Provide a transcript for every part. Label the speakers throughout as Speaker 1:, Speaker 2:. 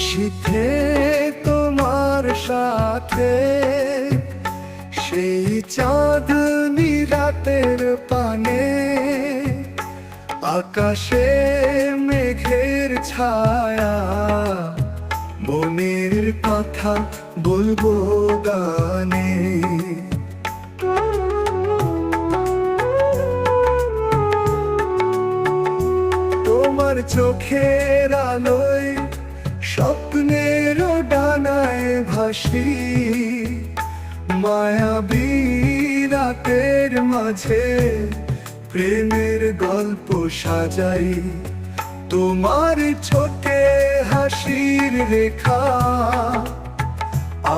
Speaker 1: শীতে তোমার সাথে সেই চাঁদনি রাতের পানে, আকাশে মেঘের ছায়া, মনের কথা বলবো গানে। তোমার চোখের আলোয় স্বপ্নের ডানায় ভাসি, মায়াবী রাতের মাঝে প্রেমের গল্প সাজাই। তোমার ছোটে হাসির রেখা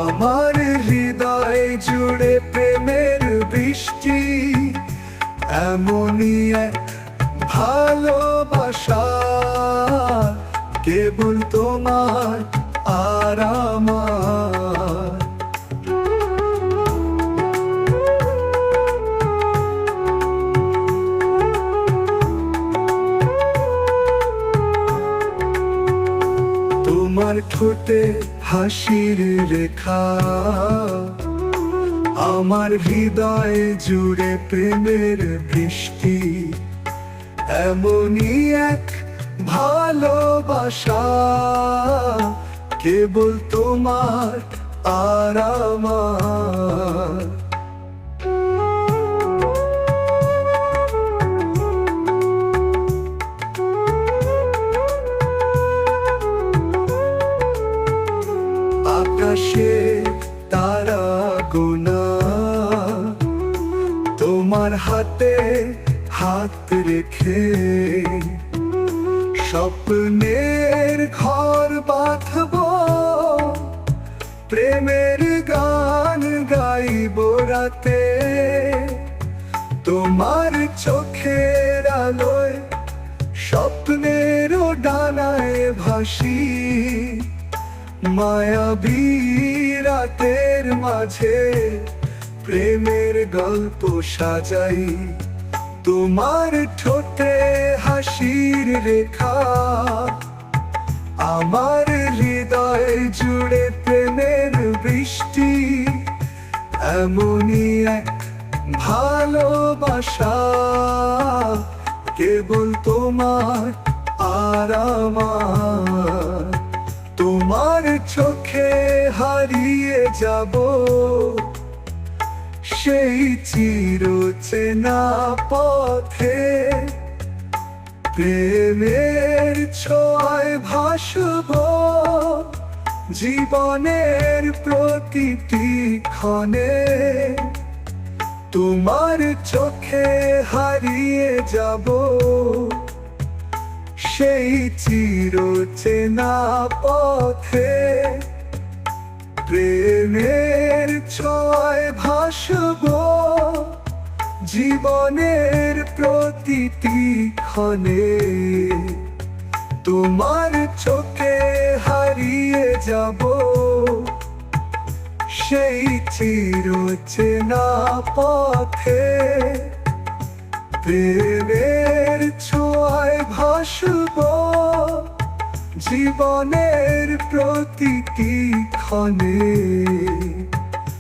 Speaker 1: আমার হৃদয় জুড়ে প্রেমের বৃষ্টি, এমনই এক ভালোবাসা কেবল তোমার আর আমার। তোমার ঠোঁটে হাসির রেখা আমার হৃদয় জুড়ে প্রেমের বৃষ্টি, এমনই এক ভালোবাসা কেবল তোমার আর আমার। আকাশে তারা গোনা তোমার হাতে হাত রেখে, স্বপ্নের ঘর বাঁধব, প্রেমের গান গাইব রাতে। তোমার চোখের আলোয় স্বপ্নের ডানায় ভাসি, মায়াবী রাতের মাঝে প্রেমের গল্প সাজাই। তোমার ঠোঁটে হাসির রেখা আমার হৃদয় জুড়ে প্রেমের বৃষ্টি, এমনই এক ভালোবাসা কেবল তোমার আর আমার। তোমার চোখে হারিয়ে যাব সেই চিরচেনা পথে, প্রেমের ছোঁয়ায় ভাসব জীবনের প্রতিটি ক্ষণে। তোমার চোখে হারিয়ে যাব সেই চিরচেনা পথে, প্রেমের ছোঁয়ায় ভাসব জীবনের প্রতিটি ক্ষণে। তোমার চোখে হারিয়ে যাব সেই চিরচেনা পথে, প্রেমের ছোঁয়ায় ভাসব জীবনের প্রতিটি ক্ষণে।